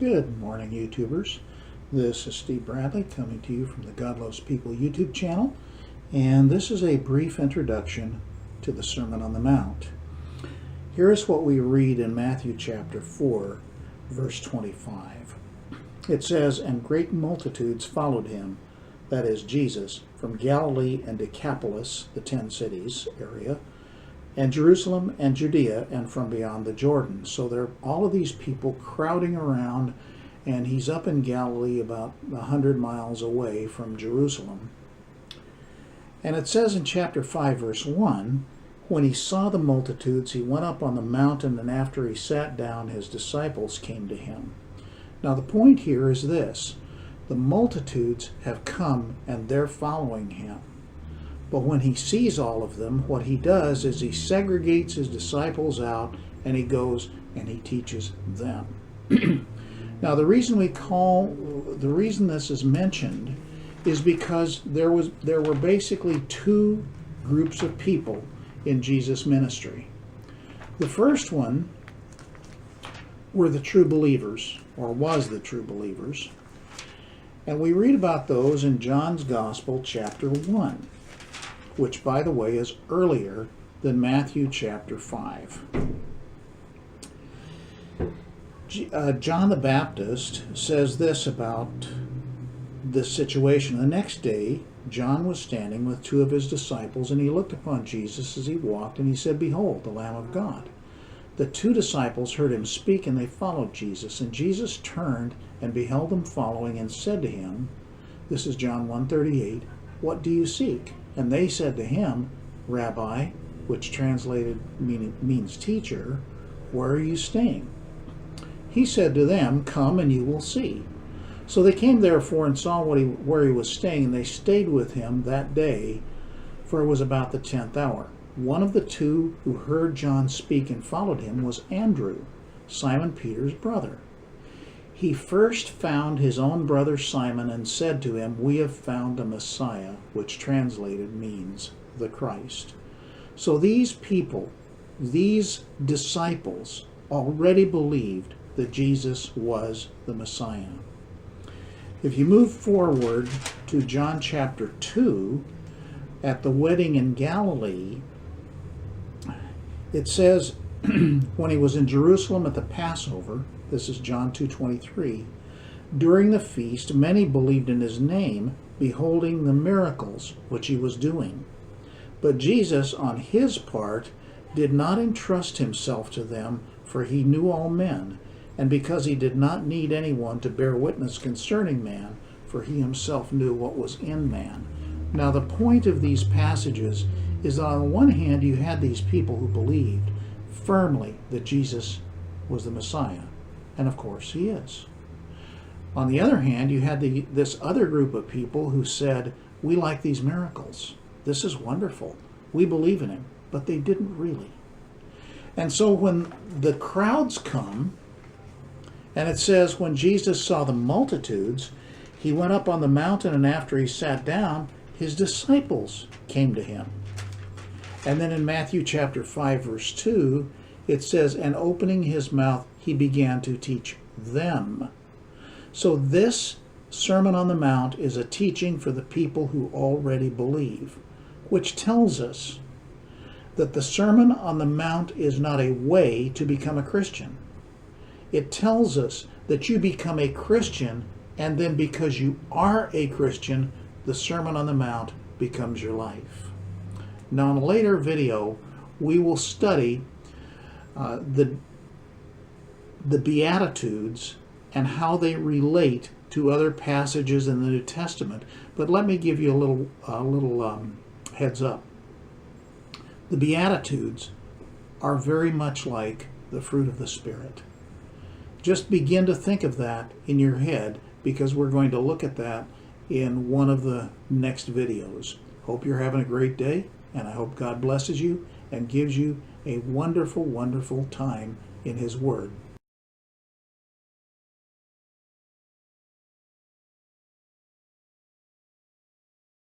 Good morning, YouTubers. This is Steve Bradley coming to you from the God Loves People YouTube channel, and this is a brief introduction to the Sermon on the Mount. Here is what we read in Matthew chapter 4, verse 25. It says, "And great multitudes followed him," that is Jesus, "from Galilee and Decapolis, the 10 cities area, and Jerusalem and Judea, and from beyond the Jordan." So there are all of these people crowding around, and he's up in Galilee about 100 miles away from Jerusalem. And it says in chapter 5, verse 1, "When he saw the multitudes, he went up on the mountain, and after he sat down, his disciples came to him." Now the point here is this: the multitudes have come, and they're following him. But when he sees all of them, what he does is he segregates his disciples out, and he goes and he teaches them. Now the reason this is mentioned is because there were basically two groups of people in Jesus' ministry. The first one were the true believers, or was the true believers. And we read about those in John's Gospel, chapter 1. Which, by the way, is earlier than Matthew chapter 5. John the Baptist says this about this situation. "The next day, John was standing with two of his disciples, and he looked upon Jesus as he walked, and he said, 'Behold, the Lamb of God.' The two disciples heard him speak, and they followed Jesus. And Jesus turned and beheld them following, and said to him," this is John 1:38, "What do you seek?" And they said to him, "Rabbi," which translated means teacher, "where are you staying?" He said to them, "Come and you will see." So they came therefore and saw where he was staying, and they stayed with him that day, for it was about the 10th hour. One of the two who heard John speak and followed him was Andrew, Simon Peter's brother. He first found his own brother Simon and said to him, "We have found a Messiah," which translated means the Christ. So these people, these disciples, already believed that Jesus was the Messiah. If you move forward to John chapter 2, at the wedding in Galilee, it says, when he was in Jerusalem at the Passover, this is John 2:23, "During the feast many believed in his name, beholding the miracles which he was doing. But Jesus, on his part, did not entrust himself to them, for he knew all men, and because he did not need anyone to bear witness concerning man, for he himself knew what was in man." Now the point of these passages is that on the one hand you had these people who believed firmly that Jesus was the Messiah, and of course he is. On the other hand, you had this other group of people who said, "We like these miracles. This is wonderful. We believe in him," but they didn't really. And so when the crowds come, and it says, when Jesus saw the multitudes, he went up on the mountain, and after he sat down, his disciples came to him. And then in Matthew chapter 5, verse 2, it says, "And opening his mouth, he began to teach them." So this Sermon on the Mount is a teaching for the people who already believe, which tells us that the Sermon on the Mount is not a way to become a Christian. It tells us that you become a Christian, and then because you are a Christian, the Sermon on the Mount becomes your life. Now in a later video, we will study the Beatitudes and how they relate to other passages in the New Testament. But let me give you a little heads up. The Beatitudes are very much like the fruit of the Spirit. Just begin to think of that in your head, because we're going to look at that in one of the next videos. Hope you're having a great day, and I hope God blesses you and gives you a wonderful, wonderful time in His Word.